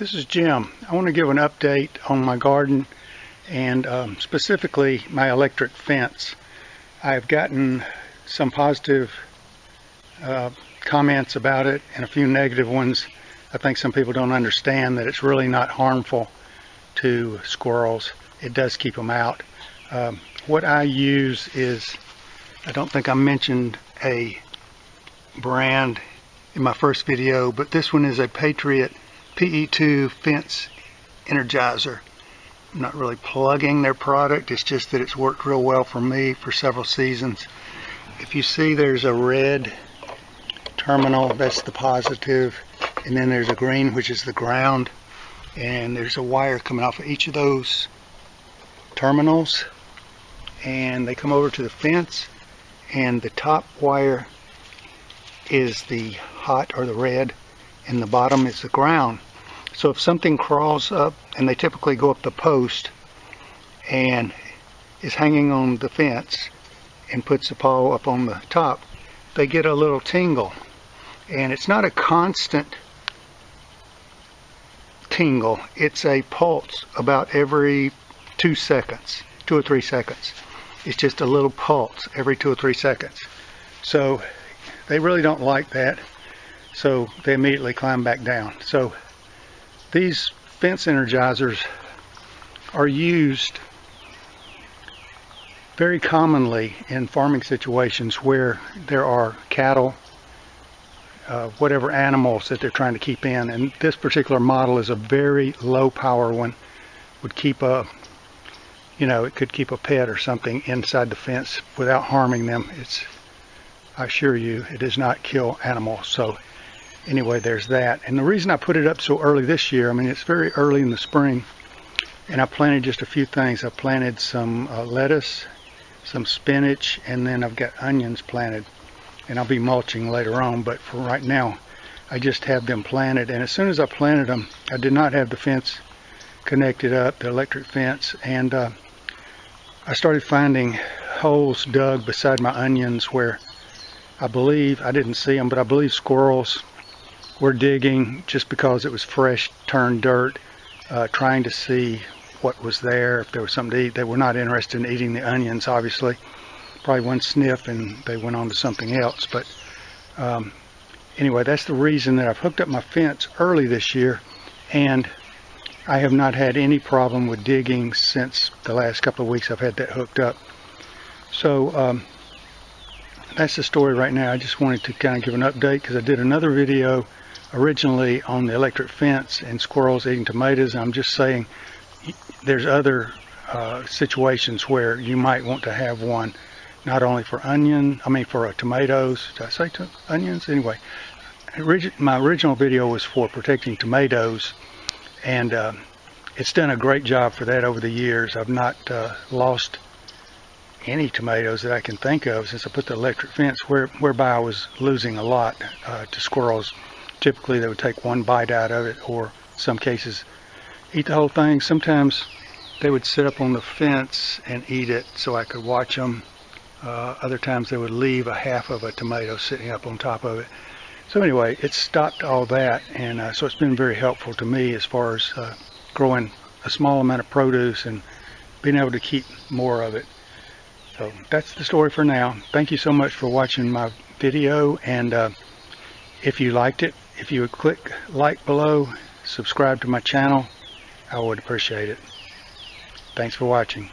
This is Jim. I want to give an update on my garden and specifically my electric fence. I've gotten some positive comments about it and a few negative ones. I think some people don't understand that it's really not harmful to squirrels. It does keep them out. What I use is, I don't think I mentioned a brand in my first video, but this one is a Patriot PE2 fence energizer. I'm not really plugging their product, it's just that it's worked real well for me for several seasons. If you see, there's a red terminal, that's the positive, and then there's a green, which is the ground, and there's a wire coming off of each of those terminals, and they come over to the fence, and the top wire is the hot or the red, and the bottom is the ground. So if something crawls up, and they typically go up the post and is hanging on the fence and puts a paw up on the top, they get a little tingle. And it's not a constant tingle, it's a pulse about every 2 seconds, 2 or 3 seconds. It's just a little pulse every 2 or 3 seconds. So they really don't like that, so they immediately climb back down. So these fence energizers are used very commonly in farming situations where there are cattle, whatever animals that they're trying to keep in. And this particular model is a very low power one. Would keep a, it could keep a pet or something inside the fence without harming them. I assure you, it does not kill animals. So anyway, there's that. And the reason I put it up so early this year, I mean, it's very early in the spring, and I planted just a few things. I planted some lettuce, some spinach, and then I've got onions planted, and I'll be mulching later on. But for right now, I just have them planted. And as soon as I planted them, I did not have the fence connected up, the electric fence, and I started finding holes dug beside my onions where I believe, I didn't see them, but I believe squirrels were digging just because it was fresh turned dirt, trying to see what was there, if there was something to eat. They were not interested in eating the onions, obviously. Probably one sniff and they went on to something else. But anyway, that's the reason that I've hooked up my fence early this year, and I have not had any problem with digging since the last couple of weeks I've had that hooked up. So that's the story right now. I just wanted to kind of give an update because I did another video originally on the electric fence and squirrels eating tomatoes. I'm just saying there's other situations where you might want to have one, not only for for tomatoes. Did I say onions? Anyway, my original video was for protecting tomatoes, and it's done a great job for that over the years. I've not lost any tomatoes that I can think of since I put the electric fence, whereby I was losing a lot to squirrels. Typically they would take one bite out of it, or in some cases eat the whole thing. Sometimes they would sit up on the fence and eat it so I could watch them. Other times they would leave a half of a tomato sitting up on top of it. So anyway, it stopped all that, and so it's been very helpful to me as far as growing a small amount of produce and being able to keep more of it. So that's the story for now. Thank you so much for watching my video, and if you liked it, if you would click like below, subscribe to my channel, I would appreciate it. Thanks for watching.